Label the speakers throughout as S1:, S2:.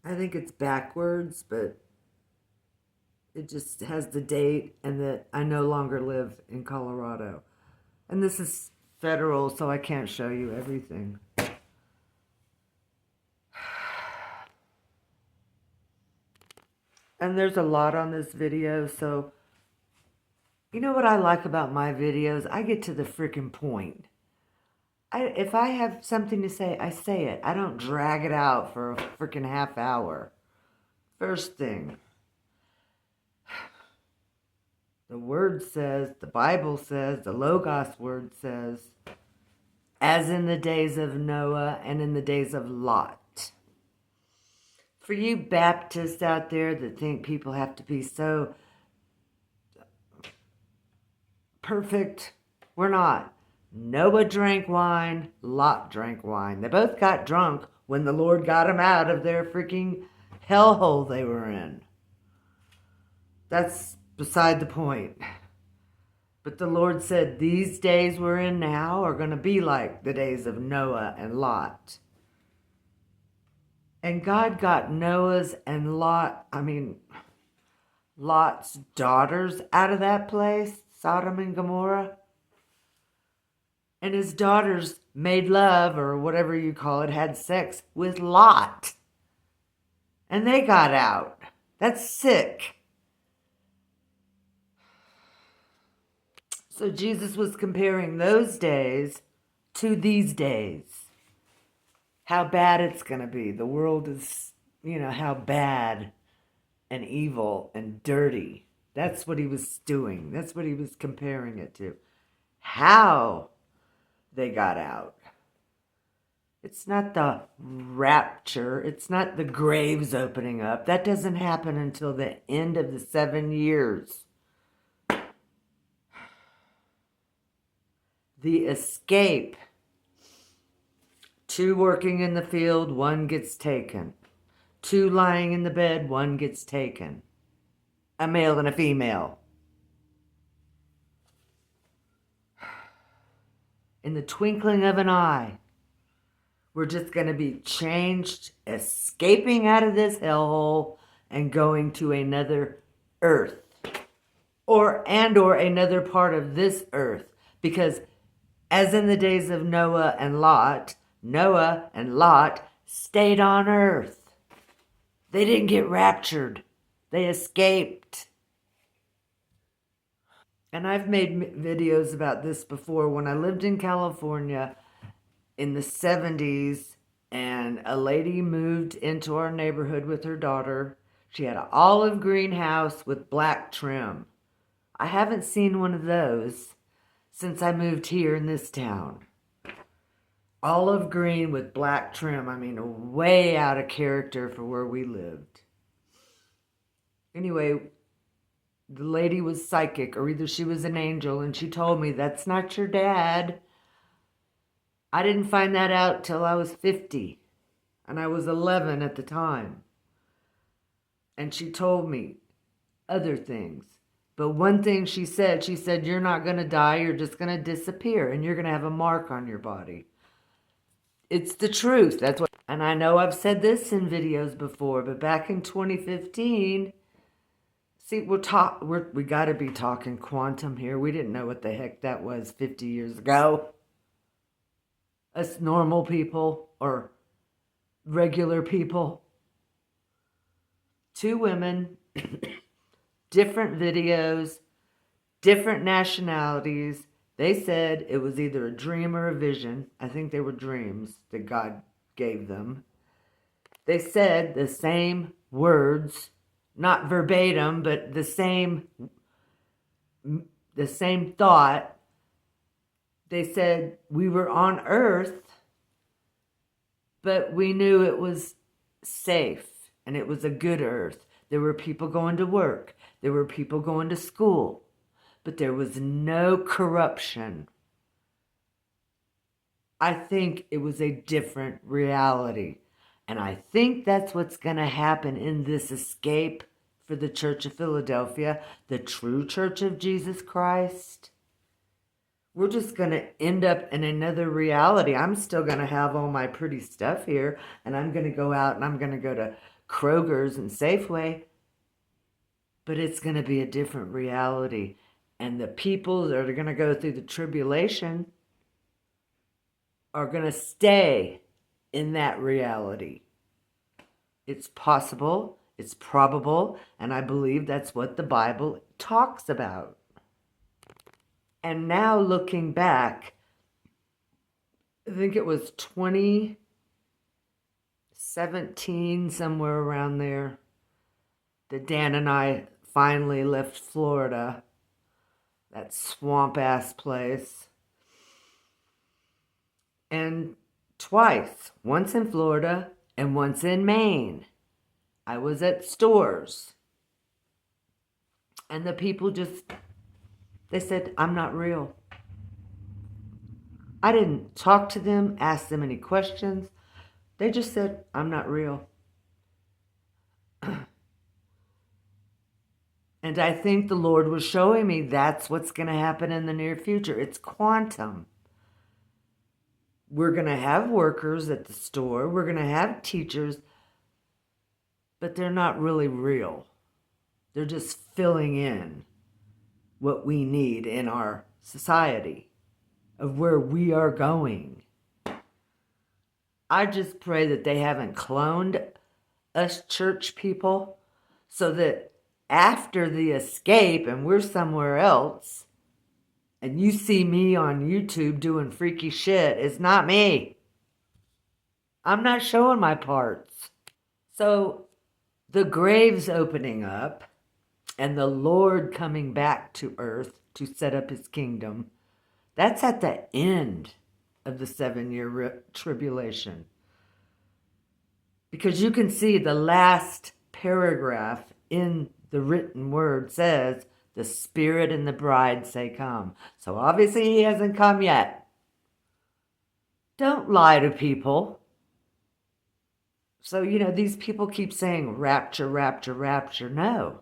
S1: I think it's backwards, but it just has the date and that I no longer live in Colorado. And this is federal, so I can't show you everything. And there's a lot on this video, so you know what I like about my videos? I get to the freaking point. If I have something to say, I say it. I don't drag it out for a freaking half hour. First thing, the word says, the Bible says, the Logos word says, as in the days of Noah and in the days of Lot. For you Baptists out there that think people have to be so perfect, we're not. Noah drank wine, Lot drank wine. They both got drunk when the Lord got them out of their freaking hellhole they were in. That's beside the point. But the Lord said these days we're in now are going to be like the days of Noah and Lot. And God got Noah's and Lot's daughters out of that place, Sodom and Gomorrah. And his daughters made love, or whatever you call it, had sex with Lot. And they got out. That's sick. So Jesus was comparing those days to these days. How bad it's going to be. The world is, how bad and evil and dirty. That's what he was doing. That's what he was comparing it to. How they got out. It's not the rapture. It's not the graves opening up. That doesn't happen until the end of the 7 years. The escape. 2 working in the field, 1 gets taken. 2 lying in the bed, 1 gets taken. A male and a female. In the twinkling of an eye, we're just going to be changed, escaping out of this hellhole and going to another earth. Or another part of this earth. Because as in the days of Noah and Lot stayed on earth. They didn't get raptured. They escaped. And I've made videos about this before. When I lived in California in the 70s, and a lady moved into our neighborhood with her daughter. She had an olive green house with black trim. I haven't seen one of those since I moved here in this town. Olive green with black trim. I mean, way out of character for where we lived. Anyway, the lady was psychic, or either she was an angel, and she told me, that's not your dad. I didn't find that out till I was 50, and I was 11 at the time. And she told me other things. But one thing she said, you're not going to die, you're just going to disappear, and you're going to have a mark on your body. It's the truth. That's what, and I know I've said this in videos before, but back in 2015, see, we got to be talking quantum here. We didn't know what the heck that was 50 years ago. Us normal people or regular people. 2 women, different videos, different nationalities. They said it was either a dream or a vision. I think they were dreams that God gave them. They said the same words, not verbatim, but the same thought. They said we were on earth, but we knew it was safe and it was a good earth. There were people going to work. There were people going to school, but there was no corruption. I think it was a different reality. And I think that's what's going to happen in this escape for the Church of Philadelphia, the true Church of Jesus Christ. We're just going to end up in another reality. I'm still going to have all my pretty stuff here, and I'm going to go out and I'm going to go to Kroger's and Safeway, but it's going to be a different reality. And the people that are going to go through the tribulation are going to stay in that reality. It's possible, it's probable, and I believe that's what the Bible talks about. And now looking back, I think it was 2017, somewhere around there, that Dan and I finally left Florida, that swamp-ass place. And twice, once in Florida and once in Maine, I was at stores. And the people just, they said, I'm not real. I didn't talk to them, ask them any questions. They just said, I'm not real. And I think the Lord was showing me that's what's going to happen in the near future. It's quantum. We're going to have workers at the store. We're going to have teachers, but they're not really real. They're just filling in what we need in our society of where we are going. I just pray that they haven't cloned us church people so that after the escape and we're somewhere else and you see me on YouTube doing freaky shit, it's not me. I'm not showing my parts. So the graves opening up and the Lord coming back to earth to set up his kingdom, that's at the end of the 7-year tribulation. Because you can see the last paragraph in the written word says, the Spirit and the bride say come. So obviously he hasn't come yet. Don't lie to people. So, these people keep saying rapture, rapture, rapture. No,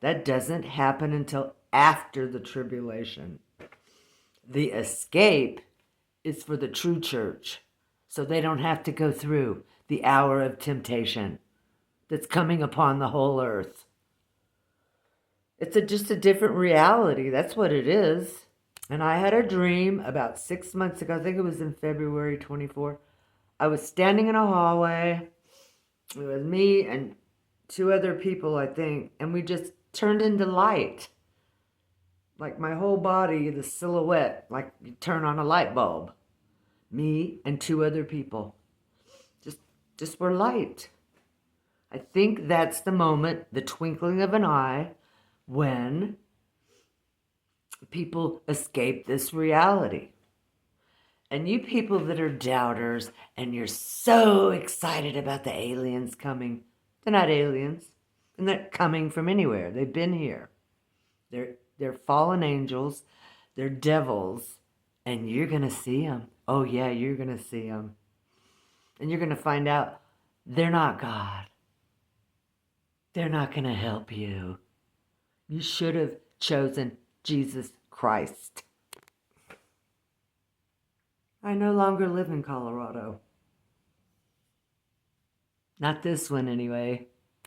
S1: that doesn't happen until after the tribulation. The escape is for the true church, so they don't have to go through the hour of temptation that's coming upon the whole earth. It's just a different reality. That's what it is. And I had a dream about 6 months ago. I think it was in February 24. I was standing in a hallway. It was me and 2 other people, I think. And we just turned into light. Like my whole body, the silhouette, like you turn on a light bulb. Me and 2 other people. Just were light. I think that's the moment, the twinkling of an eye, when people escape this reality. And you people that are doubters and you're so excited about the aliens coming, they're not aliens. They're not coming from anywhere. They've been here. They're fallen angels. They're devils. And you're going to see them. Oh yeah, you're going to see them. And you're going to find out they're not God. They're not going to help you. You should have chosen Jesus Christ. I no longer live in Colorado. Not this one, anyway.